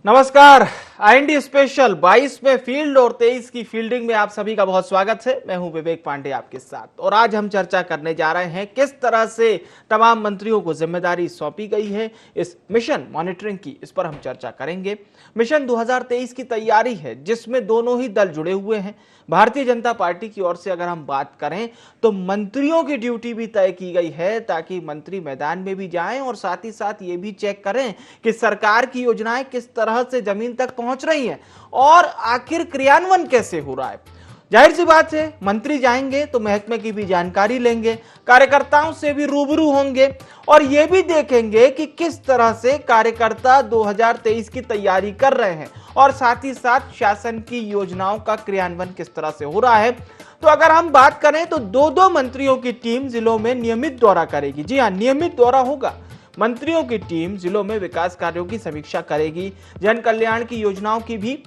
नमस्कार। IND special 22 में field और 23 की फील्डिंग में आप सभी का बहुत स्वागत है। मैं हूं विवेक पांडे आपके साथ और आज हम चर्चा करने जा रहे हैं किस तरह से तमाम मंत्रियों को जिम्मेदारी सौंपी गई है इस मिशन मॉनिटरिंग की। इस पर हम चर्चा करेंगे। मिशन 2023 की तैयारी है जिसमें दोनों ही दल जुड़े हुए हैं। भारतीय जनता पार्टी की ओर से अगर हम बात करें तो मंत्रियों की ड्यूटी भी तय की गई है ताकि मंत्री मैदान में भी जाएं और साथ ही साथ ये भी चेक करें कि सरकार की योजनाएं किस तरह से जमीन तक पहुंच रही हैं और आखिर क्रियान्वयन कैसे हो रहा है। जाहिर सी बात है, मंत्री जाएंगे तो महकमे की भी जानकारी लेंगे, कार्यकर्ताओं से भी रूबरू होंगे और यह भी देखेंगे कि किस तरह से कार्यकर्ता 2023 की तैयारी कर रहे हैं और साथ ही साथ शासन की योजनाओं का क्रियान्वयन किस तरह से हो रहा है। तो अगर हम बात करें तो दो मंत्रियों की टीम जिलों में नियमित दौरा करेगी। जी हां, नियमित दौरा होगा। मंत्रियों की टीम जिलों में विकास कार्यों की समीक्षा करेगी, जन कल्याण की योजनाओं की भी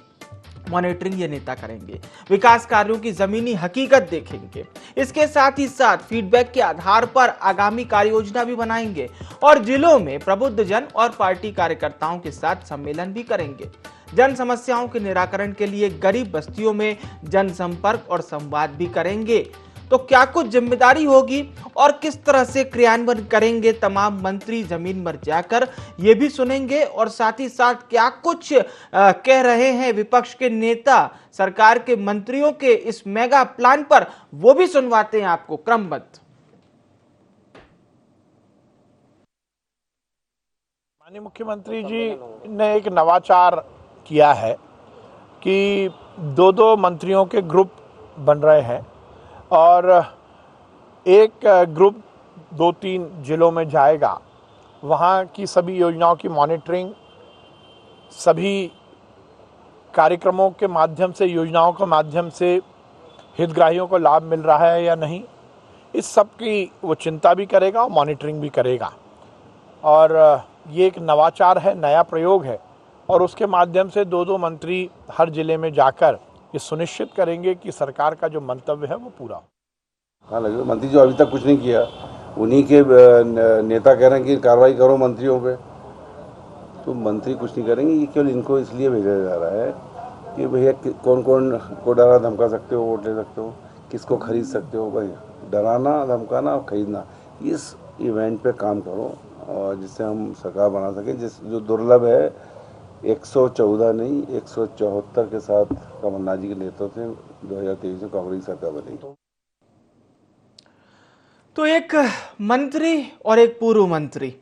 मॉनिटरिंग ये नेता करेंगे, विकास कार्यों की जमीनी हकीकत देखेंगे। इसके साथ ही साथ फीडबैक के आधार पर आगामी कार्य योजना भी बनाएंगे और जिलों में प्रबुद्ध जन और पार्टी कार्यकर्ताओं के साथ सम्मेलन भी करेंगे। जन समस्याओं के निराकरण के लिए गरीब बस्तियों में जनसंपर्क और संवाद भी करेंगे। तो क्या कुछ जिम्मेदारी होगी और किस तरह से क्रियान्वयन करेंगे तमाम मंत्री जमीन पर जाकर, ये भी सुनेंगे और साथ ही साथ क्या कुछ कह रहे हैं विपक्ष के नेता सरकार के मंत्रियों के इस मेगा प्लान पर, वो भी सुनवाते हैं आपको क्रमबद्ध। माननीय मुख्यमंत्री जी ने एक नवाचार किया है कि दो मंत्रियों के ग्रुप बन रहे हैं और एक ग्रुप 2-3 जिलों में जाएगा। वहाँ की सभी योजनाओं की मॉनिटरिंग, सभी कार्यक्रमों के माध्यम से, योजनाओं के माध्यम से हितग्राहियों को लाभ मिल रहा है या नहीं, इस सब की वो चिंता भी करेगा और मॉनिटरिंग भी करेगा। और ये एक नवाचार है, नया प्रयोग है और उसके माध्यम से दो मंत्री हर जिले में जाकर ये सुनिश्चित करेंगे कि सरकार का जो मंतव्य है वो पूरा हो। हाँ, लगे मंत्री जो अभी तक कुछ नहीं किया, उन्हीं के नेता कह रहे हैं कि कार्रवाई करो मंत्रियों पे, तो मंत्री कुछ नहीं करेंगे। ये केवल इनको इसलिए भेजा जा रहा है कि भैया कौन कौन को डरा धमका सकते हो, वोट ले सकते हो, किसको खरीद सकते हो। भाई डराना, धमकाना और खरीदना, इस इवेंट पे काम करो और जिससे हम सरकार बना सकें, जिस जो दुर्लभ है 114 नहीं 174 के साथ कमलनाथ जी के नेतृत्व में 2023 में कांग्रेस सरकार बनेगी। तो एक मंत्री और एक पूर्व मंत्री,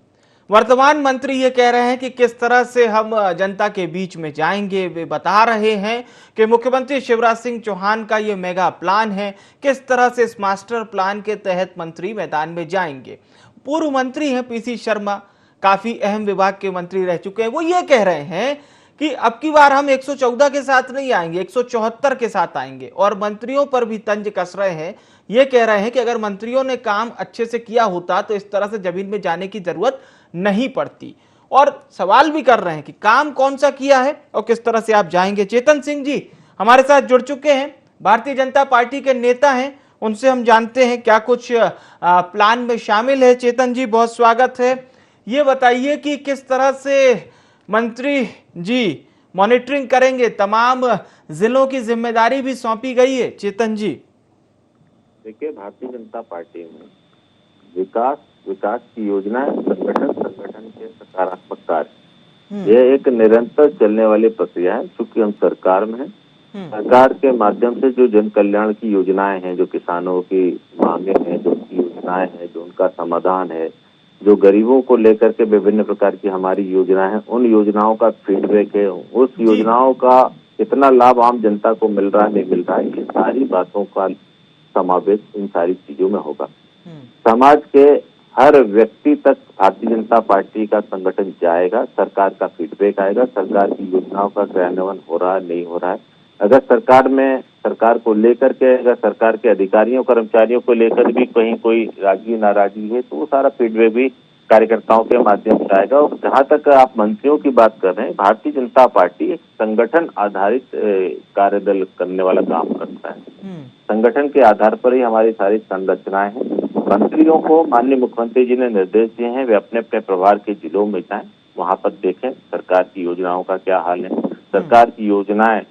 वर्तमान मंत्री ये कह रहे हैं कि किस तरह से हम जनता के बीच में जाएंगे। वे बता रहे हैं कि मुख्यमंत्री शिवराज सिंह चौहान का ये मेगा प्लान है, किस तरह से इस मास्टर प्लान के तहत मंत्री मैदान में जाएंगे। पूर्व मंत्री हैं पीसी शर्मा, काफी अहम विभाग के मंत्री रह चुके हैं। वो ये कह रहे हैं कि अब की बार हम 114 के साथ नहीं आएंगे, 174 के साथ आएंगे और मंत्रियों पर भी तंज कस रहे हैं। ये कह रहे हैं कि अगर मंत्रियों ने काम अच्छे से किया होता तो इस तरह से जमीन में जाने की जरूरत नहीं पड़ती और सवाल भी कर रहे हैं कि काम कौन सा किया है और किस तरह से आप जाएंगे। चेतन सिंह जी हमारे साथ जुड़ चुके हैं, भारतीय जनता पार्टी के नेता हैं, उनसे हम जानते हैं क्या कुछ प्लान में शामिल है। चेतन जी, बहुत स्वागत है। ये बताइए कि किस तरह से मंत्री जी मॉनिटरिंग करेंगे, तमाम जिलों की जिम्मेदारी भी सौंपी गई है। चेतन जी, देखिए, भारतीय जनता पार्टी में विकास की योजना, संगठन के सकारात्मक कार्य, ये एक निरंतर चलने वाली प्रक्रिया है। चूंकि हम सरकार में हैं, सरकार के माध्यम से जो जन कल्याण की योजनाएं हैं, जो किसानों की मांगे हैं, जो उनकी योजनाएं हैं, जो उनका समाधान है, जो गरीबों को लेकर के विभिन्न प्रकार की हमारी योजनाएं हैं, उन योजनाओं का फीडबैक है, उस योजनाओं का कितना लाभ आम जनता को मिल रहा है, नहीं मिल रहा है, ये सारी बातों का समावेश इन सारी चीजों में होगा। समाज के हर व्यक्ति तक भारतीय जनता पार्टी का संगठन जाएगा, सरकार का फीडबैक आएगा, सरकार की योजनाओं का क्रियान्वयन हो रहा है, नहीं हो रहा है। अगर सरकार को लेकर के, अगर सरकार के अधिकारियों कर्मचारियों को लेकर भी कहीं कोई राजी नाराजी है, तो वो सारा फीडबैक भी कार्यकर्ताओं के माध्यम से आएगा। और जहां तक आप मंत्रियों की बात कर रहे हैं, भारतीय जनता पार्टी एक संगठन आधारित कार्यदल करने वाला काम करता है। संगठन के आधार पर ही हमारी सारी संरचनाएं हैं। मंत्रियों को माननीय मुख्यमंत्री जी ने निर्देश दिए हैं, वे अपने अपने प्रभार के जिलों में जाएं वहां पर देखें सरकार की योजनाओं का क्या हाल है। सरकार की योजनाएं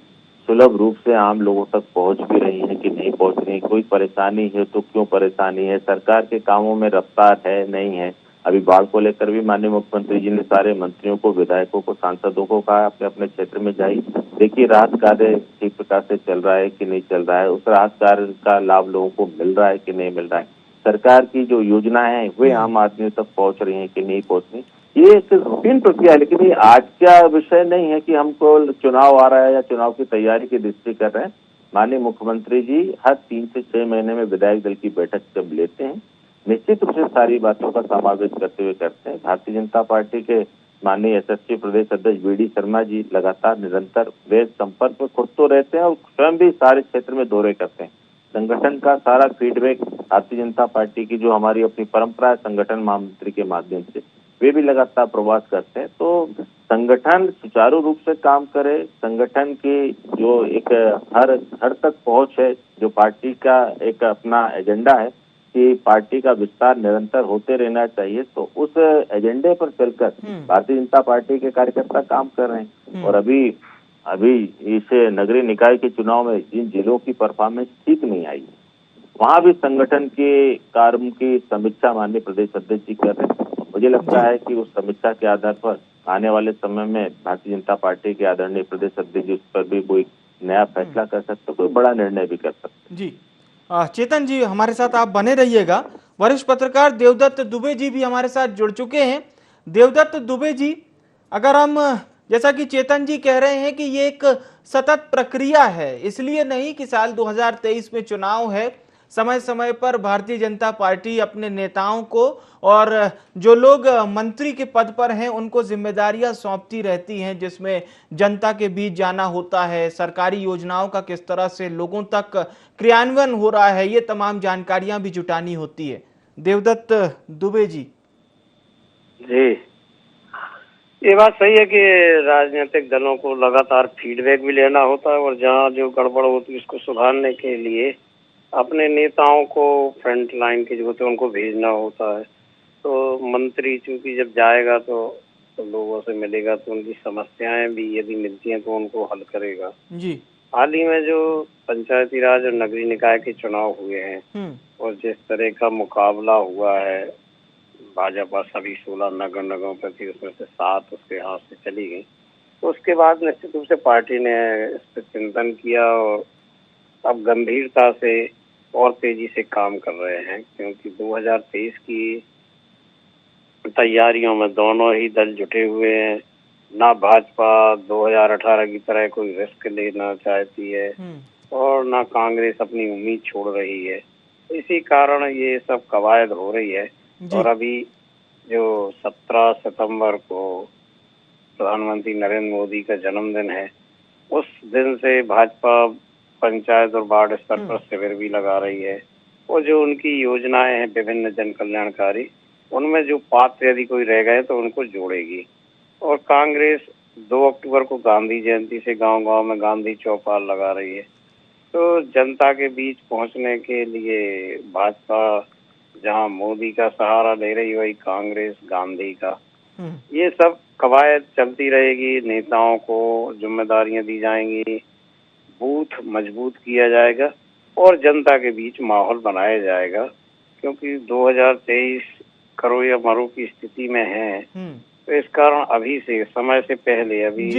सुलभ रूप से आम लोगों तक पहुंच भी रही है कि नहीं पहुंच रही, कोई परेशानी है तो क्यों परेशानी है, सरकार के कामों में रफ्तार है नहीं है। अभी बाढ़ को लेकर भी माननीय मुख्यमंत्री जी ने सारे मंत्रियों को, विधायकों को, सांसदों को कहा अपने अपने क्षेत्र में जाइए, देखिए राहत कार्य ठीक प्रकार से चल रहा है कि नहीं चल रहा है, उस राहत कार्य का लाभ लोगों को मिल रहा है कि नहीं मिल रहा है, सरकार की जो योजना है वे आम आदमी तक पहुंच रही है कि नहीं पहुंच रही। ये एक रूटीन प्रक्रिया है, लेकिन ये आज का विषय नहीं है कि हमको चुनाव आ रहा है या चुनाव की तैयारी की दृष्टि कर रहे हैं। माननीय मुख्यमंत्री जी हर 3 से 6 महीने में विधायक दल की बैठक जब लेते हैं, निश्चित रूप से सारी बातों का समावेश करते हुए करते हैं। भारतीय जनता पार्टी के माननीय एसएसपी प्रदेश अध्यक्ष बीडी शर्मा जी लगातार निरंतर वे संपर्क में खुद तो रहते हैं और स्वयं भी सारे क्षेत्र में दौरे करते हैं। संगठन का सारा फीडबैक भारतीय जनता पार्टी की जो हमारी अपनी परंपरा है संगठन महामंत्री के माध्यम से, वे भी लगातार प्रवास करते हैं। तो संगठन सुचारू रूप से काम करे, संगठन की जो एक हर तक पहुंच है, जो पार्टी का एक अपना एजेंडा है कि पार्टी का विस्तार निरंतर होते रहना चाहिए, तो उस एजेंडे पर चलकर भारतीय जनता पार्टी के कार्यकर्ता काम कर रहे हैं। और अभी इस नगरीय निकाय के चुनाव में जिन जिलों की परफॉर्मेंस ठीक नहीं आई, वहां भी संगठन के कार्य की समीक्षा माननीय प्रदेश अध्यक्ष जी कर रहे हैं। मुझे लगता है कि उस समीक्षा के आधार पर आने वाले समय में भारतीय जनता पार्टी के आदरणीय प्रदेश अध्यक्ष जी उस पर भी कोई नया फैसला कर सकते, कोई बड़ा निर्णय भी कर सकते। जी चेतन जी हमारे साथ आप बने रहिएगा। वरिष्ठ पत्रकार देवदत्त दुबे जी भी हमारे साथ जुड़ चुके हैं। देवदत्त दुबे जी, अगर हम जैसा कि चेतन जी कह रहे हैं कि ये एक सतत प्रक्रिया है, इसलिए नहीं कि साल 2023 में चुनाव है, समय समय पर भारतीय जनता पार्टी अपने नेताओं को और जो लोग मंत्री के पद पर हैं उनको जिम्मेदारियां सौंपती रहती हैं, जिसमें जनता के बीच जाना होता है, सरकारी योजनाओं का किस तरह से लोगों तक क्रियान्वयन हो रहा है, ये तमाम जानकारियां भी जुटानी होती है। देवदत्त दुबे जी। जी, ये बात सही है कि राजनीतिक दलों को लगातार फीडबैक भी लेना होता है और जहाँ जो गड़बड़ होती है उसको सुधारने के लिए अपने नेताओं को फ्रंट लाइन के जो होते हैं उनको भेजना होता है। तो मंत्री चूंकि जब जाएगा तो लोगों से मिलेगा तो उनकी समस्याएं भी यदि मिलती हैं तो उनको हल करेगा। जी। हाल ही में जो पंचायती राज और नगरीय निकाय के चुनाव हुए हैं और जिस तरह का मुकाबला हुआ है, भाजपा सभी 16 नगर निगमों पर थी, उसमें से 7 उसके हाथ से चली गई, तो उसके बाद निश्चित रूप से पार्टी ने इस पर चिंतन किया और अब गंभीरता से और तेजी से काम कर रहे हैं, क्योंकि 2023 की तैयारियों में दोनों ही दल जुटे हुए हैं। ना भाजपा 2018 की तरह कोई रिस्क लेना चाहती है और ना कांग्रेस अपनी उम्मीद छोड़ रही है। इसी कारण ये सब कवायद हो रही है। और अभी जो 17 सितंबर को प्रधानमंत्री नरेंद्र मोदी का जन्मदिन है, उस दिन से भाजपा पंचायत और वार्ड स्तर पर शिविर भी लगा रही है और जो उनकी योजनाएं हैं विभिन्न जन कल्याणकारी, उनमें जो पात्र यदि कोई रह गए तो उनको जोड़ेगी। और कांग्रेस 2 अक्टूबर को गांधी जयंती से गांव-गांव में गांधी चौपाल लगा रही है। तो जनता के बीच पहुंचने के लिए भाजपा जहां मोदी का सहारा ले रही, वही कांग्रेस गांधी का। ये सब कवायद चलती रहेगी, नेताओं को जिम्मेदारियां दी जाएंगी, बूथ मजबूत किया जाएगा और जनता के बीच माहौल बनाया जाएगा, क्योंकि 2023 करो या मरो की स्थिति में है। तो इस कारण अभी से समय से पहले अभी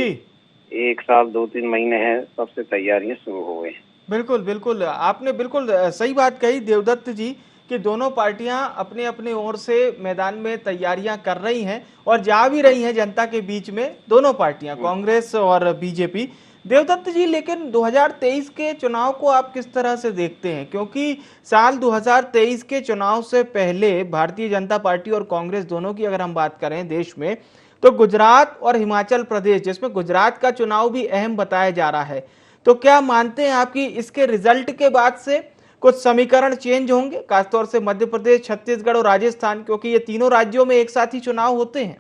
1 साल 2-3 महीने हैं, सबसे तैयारियां शुरू हो गई। बिल्कुल बिल्कुल, आपने बिल्कुल सही बात कही देवदत्त जी कि दोनों पार्टियां अपने अपने ओर से मैदान में तैयारियां कर रही हैं और जा भी रही हैं जनता के बीच में, दोनों पार्टियां कांग्रेस और बीजेपी। देवदत्त जी, लेकिन 2023 के चुनाव को आप किस तरह से देखते हैं? क्योंकि साल 2023 के चुनाव से पहले भारतीय जनता पार्टी और कांग्रेस दोनों की अगर हम बात करें देश में, तो गुजरात और हिमाचल प्रदेश, जिसमें गुजरात का चुनाव भी अहम बताया जा रहा है, तो क्या मानते हैं आप कि इसके रिजल्ट के बाद से कुछ समीकरण चेंज होंगे, खासतौर से मध्य प्रदेश, छत्तीसगढ़ और राजस्थान, क्योंकि ये तीनों राज्यों में एक साथ ही चुनाव होते हैं?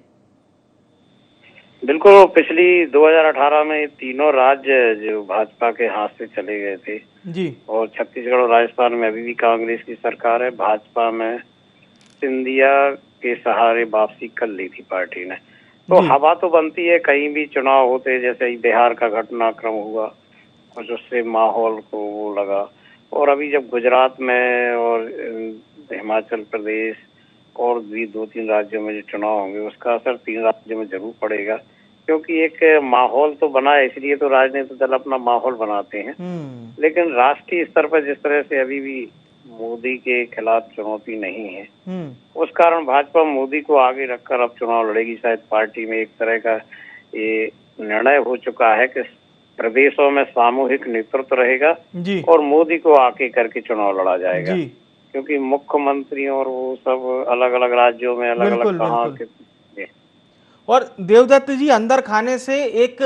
बिल्कुल, पिछली 2018 में ये तीनों राज्य जो भाजपा के हाथ से चले गए थे जी, और छत्तीसगढ़ और राजस्थान में अभी भी कांग्रेस की सरकार है। भाजपा में सिंधिया के सहारे वापसी कर ली थी पार्टी ने। तो जी। हवा तो बनती है कहीं भी चुनाव होते, जैसे ही बिहार का घटनाक्रम हुआ कुछ उससे माहौल को वो लगा। और अभी जब गुजरात में और हिमाचल प्रदेश और भी 2-3 राज्यों में जो चुनाव होंगे उसका असर 3 राज्यों में जरूर पड़ेगा, क्योंकि एक माहौल तो बना है, इसलिए तो राजनीतिक दल अपना माहौल बनाते हैं। लेकिन राष्ट्रीय स्तर पर जिस तरह से अभी भी मोदी के खिलाफ चुनौती नहीं है, उस कारण भाजपा मोदी को आगे रखकर अब चुनाव लड़ेगी। शायद पार्टी में एक तरह का ये निर्णय हो चुका है कि प्रदेशों में सामूहिक नेतृत्व रहेगा जी और मोदी को आके करके चुनाव लड़ा जाएगा। जी क्योंकि मुख्यमंत्री और वो सब अलग अलग राज्यों में अलग बिल्कुल अलग कहाँ बिल्कुल। और देवदत्त जी, अंदर खाने से एक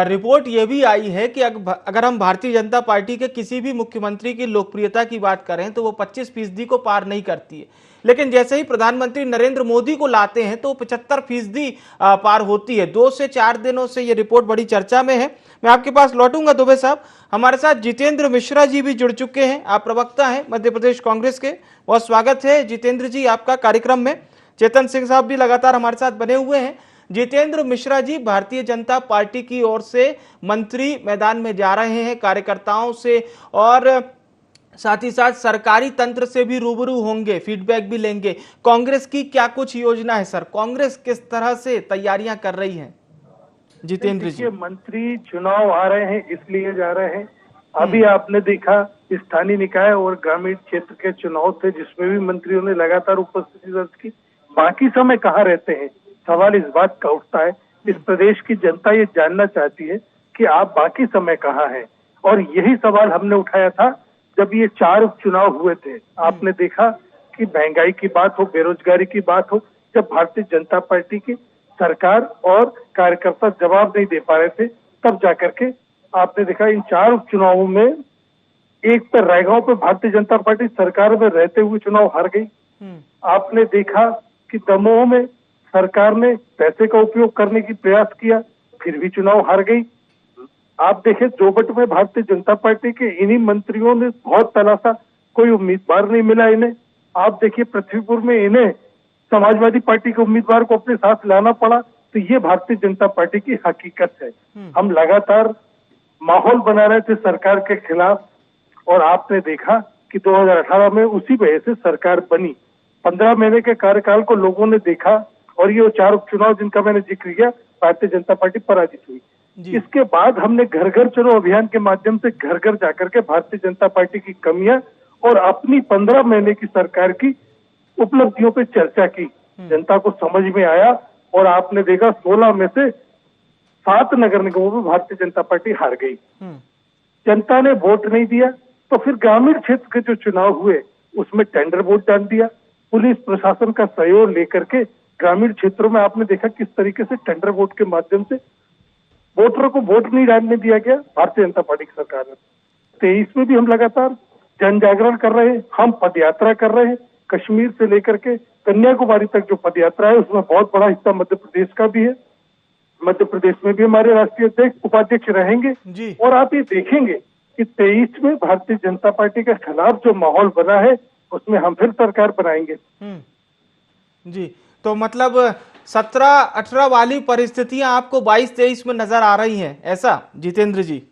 रिपोर्ट ये भी आई है कि अगर हम भारतीय जनता पार्टी के किसी भी मुख्यमंत्री की लोकप्रियता की बात करें तो वो 25% को पार नहीं करती है, लेकिन जैसे ही प्रधानमंत्री नरेंद्र मोदी को लाते हैं तो 75% पार होती है। 2 से 4 दिनों से ये रिपोर्ट बड़ी चर्चा में है। मैं आपके पास लौटूंगा दुबे साहब। हमारे साथ जितेंद्र मिश्रा जी भी जुड़ चुके हैं, आप प्रवक्ता हैं मध्य प्रदेश कांग्रेस के। बहुत स्वागत है जितेंद्र जी आपका कार्यक्रम में। चेतन सिंह साहब भी लगातार हमारे साथ बने हुए हैं। जितेंद्र मिश्रा जी, भारतीय जनता पार्टी की ओर से मंत्री मैदान में जा रहे हैं कार्यकर्ताओं से, और साथ ही साथ सरकारी तंत्र से भी रूबरू होंगे, फीडबैक भी लेंगे। कांग्रेस की क्या कुछ योजना है सर? कांग्रेस किस तरह से तैयारियां कर रही है? जितेंद्र जी, मंत्री चुनाव आ रहे हैं इसलिए जा रहे हैं। अभी आपने देखा स्थानीय निकाय और ग्रामीण क्षेत्र के चुनाव थे जिसमें भी मंत्रियों ने लगातार उपस्थिति दर्ज की। बाकी समय कहाँ रहते हैं? सवाल इस बात का उठता है। इस प्रदेश की जनता ये जानना चाहती है कि आप बाकी समय कहाँ हैं, और यही सवाल हमने उठाया था जब ये 4 उपचुनाव हुए थे। आपने देखा कि महंगाई की बात हो, बेरोजगारी की बात हो, जब भारतीय जनता पार्टी की सरकार और कार्यकर्ता जवाब नहीं दे पा रहे थे, तब जाकर के आपने देखा इन 4 उपचुनावों में एक पर रायगांव पे भारतीय जनता पार्टी सरकार में रहते हुए चुनाव हार गई। आपने देखा कि दमोह में सरकार ने पैसे का उपयोग करने की प्रयास किया, फिर भी चुनाव हार गई। आप देखें जोबट में भारतीय जनता पार्टी के इन्हीं मंत्रियों ने बहुत तलाशा, कोई उम्मीदवार नहीं मिला इन्हें। आप देखिए पृथ्वीपुर में इन्हें समाजवादी पार्टी के उम्मीदवार को अपने साथ लाना पड़ा। तो ये भारतीय जनता पार्टी की हकीकत है। हम लगातार माहौल बना रहे थे सरकार के खिलाफ, और आपने देखा कि 2018 में उसी वजह से सरकार बनी। 15 महीने के कार्यकाल को लोगों ने देखा, और ये 4 उपचुनाव जिनका मैंने जिक्र किया, भारतीय जनता पार्टी पराजित हुई। इसके बाद हमने घर घर चलो अभियान के माध्यम से घर घर जाकर के भारतीय जनता पार्टी की कमियां और अपनी 15 महीने की सरकार की उपलब्धियों पे चर्चा की। जनता को समझ में आया, और आपने देखा 16 में से 7 नगर निगमों में भारतीय जनता पार्टी हार गई। जनता ने वोट नहीं दिया, तो फिर ग्रामीण क्षेत्र के जो चुनाव हुए उसमें टेंडर वोट डाल दिया। पुलिस प्रशासन का सहयोग लेकर के ग्रामीण क्षेत्रों में आपने देखा किस तरीके से टेंडर वोट के माध्यम से वोटरों को वोट नहीं डालने दिया गया भारतीय जनता पार्टी की सरकार ने। 23 में भी हम लगातार जन जागरण कर रहे हैं, हम पदयात्रा कर रहे हैं। कश्मीर से लेकर के कन्याकुमारी तक जो पदयात्रा है उसमें बहुत बड़ा हिस्सा मध्य प्रदेश का भी है। मध्य प्रदेश में भी हमारे राष्ट्रीय अध्यक्ष उपाध्यक्ष रहेंगे जी। और आप ये देखेंगे कि 23 में भारतीय जनता पार्टी के खिलाफ जो माहौल बना है उसमें हम फिर सरकार बनाएंगे। जी, तो मतलब 17-18 वाली परिस्थितियां आपको 22-23 में नजर आ रही हैं, ऐसा जितेंद्र जी?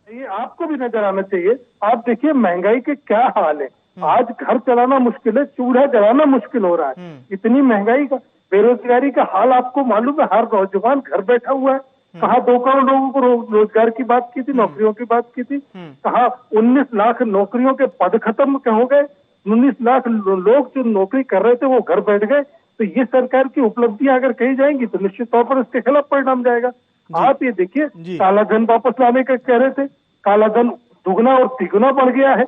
ये आपको भी नजर आना चाहिए। आप देखिए महंगाई के क्या हाल है। आज घर चलाना मुश्किल है, चूल्हा जलाना मुश्किल हो रहा है, इतनी महंगाई का। बेरोजगारी का हाल आपको मालूम है, हर नौजवान घर बैठा हुआ है। कहाँ 2 करोड़ लोगों को रोजगार की बात की थी, नौकरियों की बात की थी। कहाँ 19 लाख नौकरियों के पद खत्म हो गए। 19 लाख लोग जो नौकरी कर रहे थे वो घर बैठ गए। तो ये सरकार की उपलब्धियां अगर कही जाएंगी तो निश्चित तौर पर इसके खिलाफ परिणाम जाएगा। आप ये देखिए काला धन वापस लाने का कह रहे थे, काला धन दुगना और तिगुना बढ़ गया है।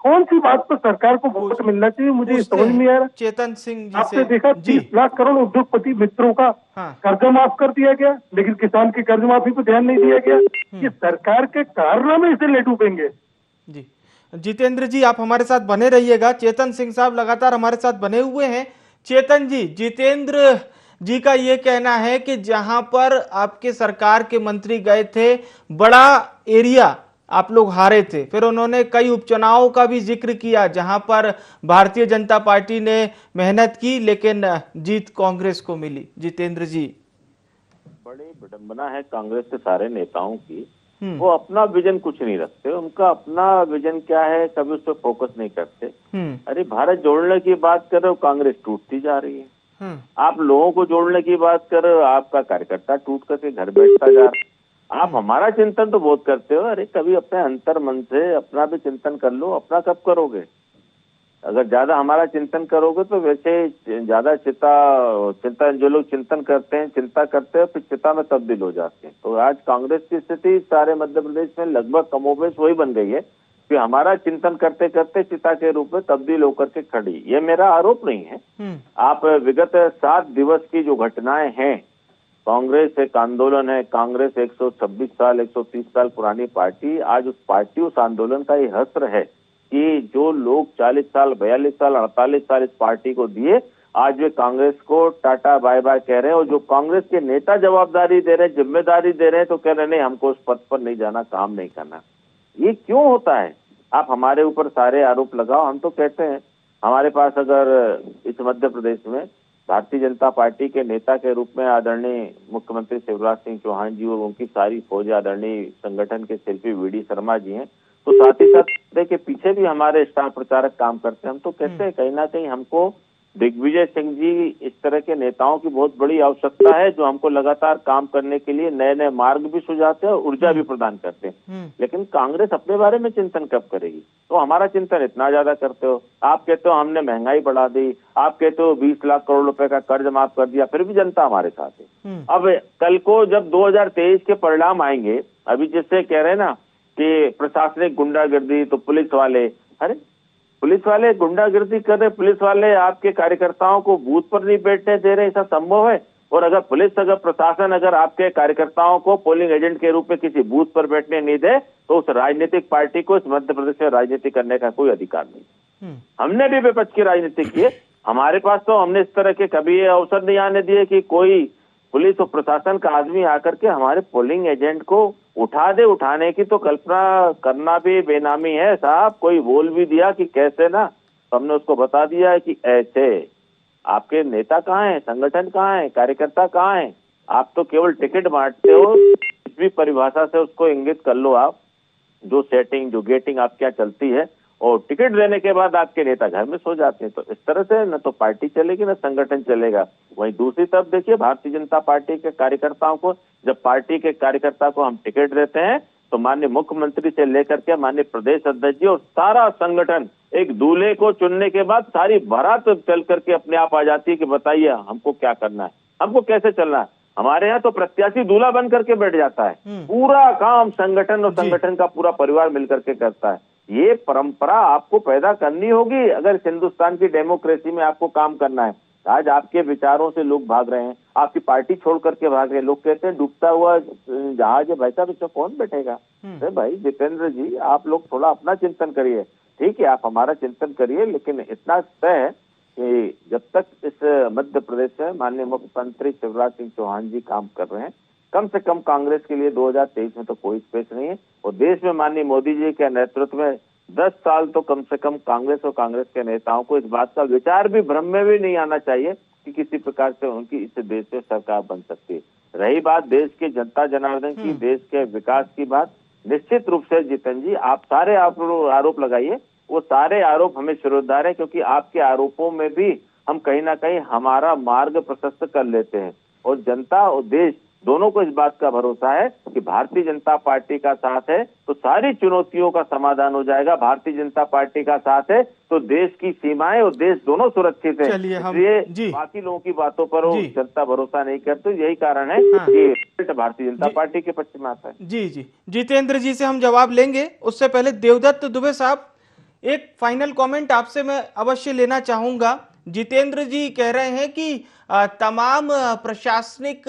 कौन सी बात पर सरकार को वोट मिलना चाहिए, मुझे समझ नहीं आ रहा। चेतन सिंह जी आपने देखा 30 लाख करोड़ उद्योगपति मित्रों का कर्जा माफ कर दिया गया, लेकिन किसान की कर्ज माफी पर ध्यान नहीं दिया गया। ये सरकार के कारनामे इसे ले डूबेंगे। जी, जितेंद्र जी आप हमारे साथ बने रहिएगा। चेतन सिंह साहब लगातार हमारे साथ बने हुए हैं। चेतन जी, जितेंद्र जी का ये कहना है कि जहां पर आपके सरकार के मंत्री गए थे, बड़ा एरिया आप लोग हारे थे। फिर उन्होंने कई उपचुनावों का भी जिक्र किया जहां पर भारतीय जनता पार्टी ने मेहनत की लेकिन जीत कांग्रेस को मिली। जितेंद्र जी, बड़ी विडंबना है कांग्रेस के सारे नेताओं की। वो अपना विजन कुछ नहीं रखते, उनका अपना विजन क्या है कभी उस पर फोकस नहीं करते। अरे भारत जोड़ने की बात कर रहे हो, कांग्रेस टूटती जा रही है। आप लोगों को जोड़ने की बात कर रहे हो, आपका कार्यकर्ता टूट करके घर बैठता जा रहा है। आप हमारा चिंतन तो बहुत करते हो, अरे कभी अपने अंतर मन से अपना भी चिंतन कर लो। अपना कब करोगे? अगर ज्यादा हमारा चिंतन करोगे तो वैसे ज्यादा चिंता जो लोग चिंतन करते हैं, चिंता करते हैं, फिर चिता में तब्दील हो जाते हैं। तो आज कांग्रेस की स्थिति सारे मध्य प्रदेश में लगभग कमोबेश वही बन गई है कि हमारा चिंतन करते करते चिता के रूप में तब्दील होकर के खड़ी। ये मेरा आरोप नहीं है। आप विगत 7 दिवस की जो घटनाएं हैं, कांग्रेस एक आंदोलन है, कांग्रेस 126 साल 130 साल पुरानी पार्टी, आज उस पार्टी उस आंदोलन का ये हस्र है कि जो लोग 40 साल 42 साल 48 साल इस पार्टी को दिए, आज वे कांग्रेस को टाटा बाय बाय कह रहे हैं। और जो कांग्रेस के नेता जवाबदारी दे रहे हैं, जिम्मेदारी दे रहे हैं, तो कह रहे नहीं हमको उस पद पर नहीं जाना, काम नहीं करना। ये क्यों होता है? आप हमारे ऊपर सारे आरोप लगाओ, हम तो कहते हैं हमारे पास अगर इस मध्य प्रदेश में भारतीय जनता पार्टी के नेता के रूप में आदरणीय मुख्यमंत्री शिवराज सिंह चौहान जी और उनकी सारी फौज, आदरणीय संगठन के शिल्पी वीडी शर्मा जी हैं, तो साथ ही साथ के पीछे भी हमारे स्टार प्रचारक काम करते हैं। हम तो कहते हैं कहीं ना कहीं हमको दिग्विजय सिंह जी इस तरह के नेताओं की बहुत बड़ी आवश्यकता है, जो हमको लगातार काम करने के लिए नए नए मार्ग भी सुझाते हैं और ऊर्जा भी प्रदान करते हैं। लेकिन कांग्रेस अपने बारे में चिंतन कब करेगी? तो हमारा चिंतन इतना ज्यादा करते हो। आप कहते हो हमने महंगाई बढ़ा दी, आप कहते हो 20 लाख करोड़ रुपए का कर्ज माफ कर दिया, फिर भी जनता हमारे साथ है। अब कल को जब 2023 के परिणाम आएंगे, अभी जिससे कह रहे हैं ना कि प्रशासनिक गुंडागर्दी, तो पुलिस वाले, अरे पुलिस वाले गुंडागर्दी कर रहे, पुलिस वाले आपके कार्यकर्ताओं को बूथ पर नहीं बैठने दे रहे, ऐसा संभव है? और अगर पुलिस, अगर प्रशासन अगर आपके कार्यकर्ताओं को पोलिंग एजेंट के रूप में किसी बूथ पर बैठने नहीं दे, तो उस राजनीतिक पार्टी को इस मध्य प्रदेश में राजनीति करने का कोई अधिकार नहीं। हमने भी विपक्ष की राजनीति की है, हमारे पास तो हमने इस तरह के कभी ये अवसर नहीं आने दिए कि कोई पुलिस और प्रशासन का आदमी आकर के हमारे पोलिंग एजेंट को उठा दे। उठाने की तो कल्पना करना भी बेनामी है साहब। कोई बोल भी दिया कि कैसे ना, तो हमने उसको बता दिया है कि ऐसे। आपके नेता कहाँ हैं, संगठन कहाँ है, कार्यकर्ता कहाँ है? आप तो केवल टिकट बांटते हो। इस भी परिभाषा से उसको इंगित कर लो आप, जो सेटिंग जो गेटिंग आप क्या चलती है, और टिकट देने के बाद आपके नेता घर में सो जाते हैं। तो इस तरह से न तो पार्टी चलेगी न संगठन चलेगा। वहीं दूसरी तरफ देखिए, भारतीय जनता पार्टी के कार्यकर्ताओं को, जब पार्टी के कार्यकर्ता को हम टिकट देते हैं तो माननीय मुख्यमंत्री से लेकर के माननीय प्रदेश अध्यक्ष जी और सारा संगठन एक दूल्हे को चुनने के बाद सारी बारात चल करके अपने आप आ जाती है कि बताइए हमको क्या करना है, हमको कैसे चलना है। हमारे यहाँ तो प्रत्याशी दूल्हा बन करके बैठ जाता है, पूरा काम संगठन और संगठन का पूरा परिवार मिलकर के करता है। ये परंपरा आपको पैदा करनी होगी अगर हिंदुस्तान की डेमोक्रेसी में आपको काम करना है। आज आपके विचारों से लोग भाग रहे हैं, आपकी पार्टी छोड़ करके भाग रहे हैं। लोग कहते हैं डूबता हुआ जहाज है, भाई साहब इसमें कौन बैठेगा? अरे भाई जितेंद्र जी, आप लोग थोड़ा अपना चिंतन करिए। ठीक है, आप हमारा चिंतन करिए, लेकिन इतना तय है कि जब तक इस मध्य प्रदेश में माननीय मुख्यमंत्री शिवराज सिंह चौहान जी काम कर रहे हैं, कम से कम कांग्रेस के लिए 2023 में तो कोई स्पेस नहीं है। और देश में माननीय मोदी जी के नेतृत्व में 10 साल तो कम से कम कांग्रेस और कांग्रेस के नेताओं को इस बात का विचार भी भ्रम में भी नहीं आना चाहिए कि किसी प्रकार से उनकी इस देश में सरकार बन सकती है। रही बात देश के जनता जनार्दन की, देश के विकास की बात, निश्चित रूप से जितेंद्र जी आप सारे आरोप लगाइए, वो सारे आरोप हमें शिरोधार है, क्योंकि आपके आरोपों में भी हम कहीं ना कहीं हमारा मार्ग प्रशस्त कर लेते हैं। और जनता और देश दोनों को इस बात का भरोसा है कि भारतीय जनता पार्टी का साथ है तो सारी चुनौतियों का समाधान हो जाएगा। भारतीय जनता पार्टी का साथ है तो देश की सीमाएं और देश दोनों सुरक्षित है। इसलिए बाकी लोगों की बातों पर जनता भरोसा नहीं करती। यही कारण है कि भारतीय जनता पार्टी के पक्ष में आता है। जी जितेंद्र जी से हम जवाब लेंगे, उससे पहले देवदत्त दुबे साहब एक फाइनल कमेंट आपसे मैं अवश्य लेना चाहूंगा। जितेंद्र जी कह रहे हैं कि तमाम प्रशासनिक,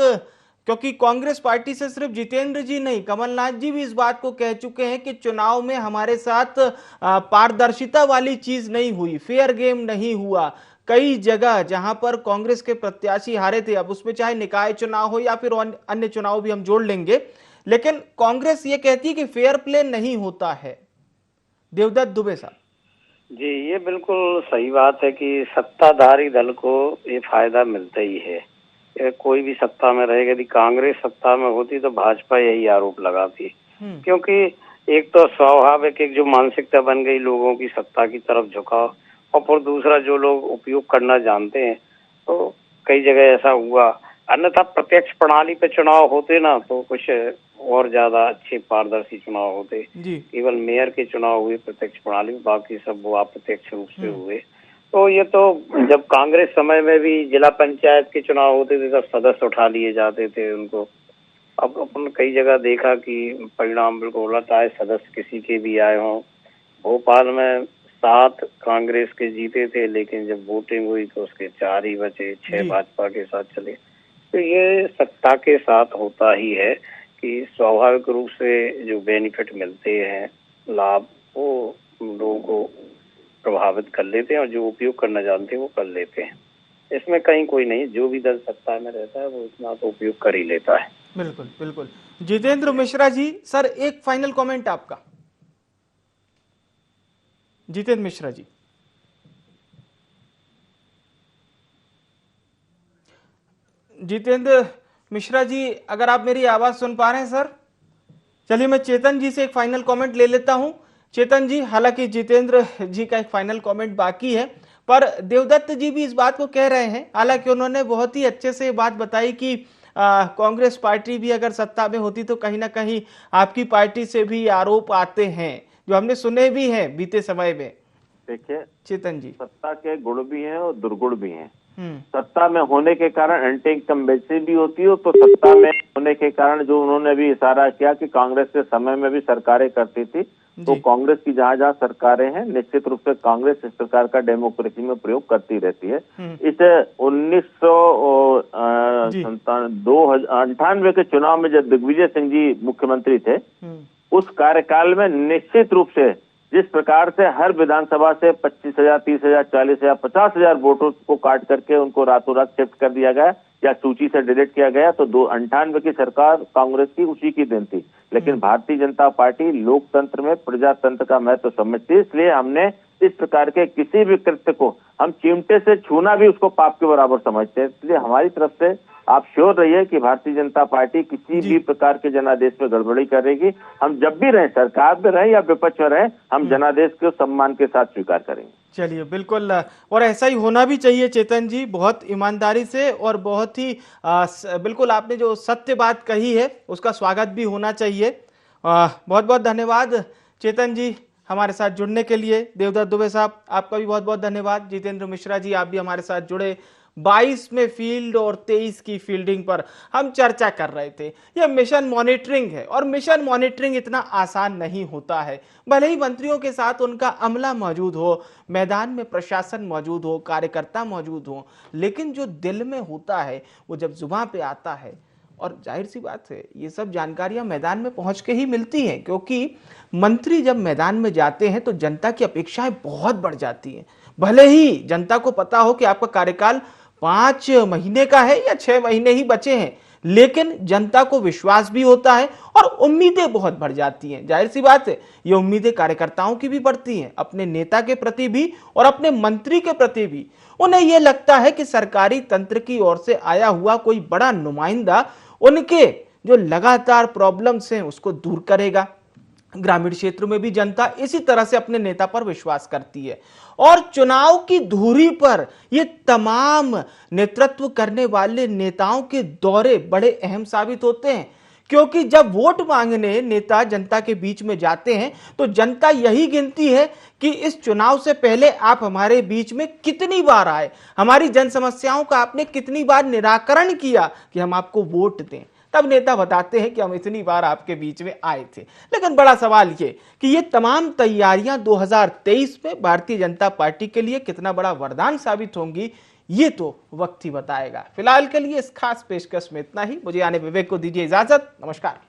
क्योंकि कांग्रेस पार्टी से सिर्फ जितेंद्र जी नहीं, कमलनाथ जी भी इस बात को कह चुके हैं कि चुनाव में हमारे साथ पारदर्शिता वाली चीज नहीं हुई, फेयर गेम नहीं हुआ। कई जगह जहां पर कांग्रेस के प्रत्याशी हारे थे, अब उसमें चाहे निकाय चुनाव हो या फिर अन्य चुनाव भी हम जोड़ लेंगे, लेकिन कांग्रेस ये कहती है कि फेयर प्ले नहीं होता है। देवदत्त दुबे साहब जी, ये बिल्कुल सही बात है कि सत्ताधारी दल को ये फायदा मिलता ही है। कोई भी सत्ता में रहेगा, यदि कांग्रेस सत्ता में होती तो भाजपा यही आरोप लगाती, क्योंकि एक तो स्वाभाविक एक जो मानसिकता बन गई लोगों की सत्ता की तरफ झुकाव, और फिर दूसरा जो लोग उपयोग करना जानते हैं, तो कई जगह ऐसा हुआ। अन्यथा प्रत्यक्ष प्रणाली पे चुनाव होते ना तो कुछ और ज्यादा अच्छे पारदर्शी चुनाव होते। केवल मेयर के चुनाव हुए प्रत्यक्ष प्रणाली, बाकी सब वो अप्रत्यक्ष रूप से हुए। तो ये तो जब कांग्रेस समय में भी जिला पंचायत के चुनाव होते थे तब सदस्य उठा लिए जाते थे उनको। अब अपन कई जगह देखा कि परिणाम बिल्कुल उलट आए, सदस्य किसी के भी आए हों। भोपाल में 7 कांग्रेस के जीते थे, लेकिन जब वोटिंग हुई तो उसके 4 ही बचे, 6 भाजपा के साथ चले। तो ये सत्ता के साथ होता ही है कि स्वाभाविक रूप से जो बेनिफिट मिलते हैं, लाभ, वो लोगों को प्रभावित कर लेते हैं, और जो उपयोग करना जानते हैं वो कर लेते हैं। इसमें कहीं कोई नहीं, जो भी दल सत्ता में रहता है वो इतना तो उपयोग कर ही लेता है। बिल्कुल बिल्कुल। जितेंद्र मिश्रा जी, सर एक फाइनल कमेंट आपका। जितेंद्र मिश्रा जी। जितेंद्र मिश्रा जी, अगर आप मेरी आवाज सुन पा रहे हैं सर। चलिए मैं चेतन जी से एक फाइनल कमेंट ले लेता हूं। चेतन जी, हालांकि जितेंद्र जी का एक फाइनल कमेंट बाकी है, पर देवदत्त जी भी इस बात को कह रहे हैं, हालांकि उन्होंने बहुत ही अच्छे से बात बताई कि कांग्रेस पार्टी भी अगर सत्ता में होती तो कहीं ना कहीं आपकी पार्टी से भी आरोप आते हैं, जो हमने सुने भी हैं बीते समय में। देखिए चेतन जी, सत्ता के गुण भी हैं और दुर्गुण भी हैं। सत्ता में होने के कारण एंटी इनकम्बेंसी भी होती है, तो सत्ता में होने के कारण जो उन्होंने भी इशारा किया कि कांग्रेस के समय में भी सरकारें करती थी, तो कांग्रेस की जहां जहां सरकारें हैं निश्चित रूप से कांग्रेस इस प्रकार का डेमोक्रेसी में प्रयोग करती रहती है। इसे 1998 के चुनाव में जब दिग्विजय सिंह जी मुख्यमंत्री थे, उस कार्यकाल में निश्चित रूप से जिस प्रकार से हर विधानसभा से 25,000, 30,000, 40,000, 50,000 वोटों को काट करके उनको रातों रात शिफ्ट कर दिया गया या सूची से डिलीट किया गया, तो 98 की सरकार कांग्रेस की उसी की देन थी। लेकिन भारतीय जनता पार्टी लोकतंत्र में प्रजातंत्र का महत्व समझती है, इसलिए हमने इस प्रकार के किसी भी कृत्य को हम चिमटे से छूना भी उसको पाप के बराबर समझते हैं। इसलिए हमारी तरफ से आप श्योर रहिए कि भारतीय जनता पार्टी किसी भी प्रकार के जनादेश में गड़बड़ी करेगी। हम जब भी रहें, सरकार में रहें या विपक्ष में रहें, हम जनादेश को सम्मान के साथ स्वीकार करेंगे। चलिए बिल्कुल, और ऐसा ही होना भी चाहिए चेतन जी, बहुत ईमानदारी से और बहुत ही बिल्कुल आपने जो सत्य बात कही है उसका स्वागत भी होना चाहिए। बहुत बहुत धन्यवाद चेतन जी हमारे साथ जुड़ने के लिए। देवदत्त दुबे साहब, आपका भी बहुत बहुत धन्यवाद। जितेंद्र मिश्रा जी, आप भी हमारे साथ जुड़े। 22 में फील्ड और 23 की फील्डिंग पर हम चर्चा कर रहे थे। यह मिशन मॉनिटरिंग है, और मिशन मॉनिटरिंग इतना आसान नहीं होता है। भले ही मंत्रियों के साथ उनका अमला मौजूद हो, मैदान में प्रशासन मौजूद हो, कार्यकर्ता मौजूद हो, लेकिन जो दिल में होता है वो जब जुबान पे आता है, और जाहिर सी बात है ये सब जानकारियां मैदान में पहुंच के ही मिलती हैं, क्योंकि मंत्री जब मैदान में जाते हैं तो जनता की अपेक्षाएं बहुत बढ़ जाती हैं। भले ही जनता को पता हो कि आपका कार्यकाल 5 महीने का है या 6 महीने ही बचे हैं, लेकिन जनता को विश्वास भी होता है और उम्मीदें बहुत बढ़ जाती हैं। जाहिर सी बात है ये उम्मीदें कार्यकर्ताओं की भी बढ़ती हैं, अपने नेता के प्रति भी और अपने मंत्री के प्रति भी। उन्हें यह लगता है कि सरकारी तंत्र की ओर से आया हुआ कोई बड़ा नुमाइंदा उनके जो लगातार प्रॉब्लम्स हैं उसको दूर करेगा। ग्रामीण क्षेत्र में भी जनता इसी तरह से अपने नेता पर विश्वास करती है, और चुनाव की धुरी पर ये तमाम नेतृत्व करने वाले नेताओं के दौरे बड़े अहम साबित होते हैं, क्योंकि जब वोट मांगने नेता जनता के बीच में जाते हैं तो जनता यही गिनती है कि इस चुनाव से पहले आप हमारे बीच में कितनी बार आए, हमारी जन समस्याओं का आपने कितनी बार निराकरण किया कि हम आपको वोट दें। तब नेता बताते हैं कि हम इतनी बार आपके बीच में आए थे। लेकिन बड़ा सवाल ये कि ये तमाम तैयारियां 2023 में भारतीय जनता पार्टी के लिए कितना बड़ा वरदान साबित होंगी, ये तो वक्त ही बताएगा। फिलहाल के लिए इस खास पेशकश में इतना ही। मुझे यानी विवेक को दीजिए इजाजत। नमस्कार।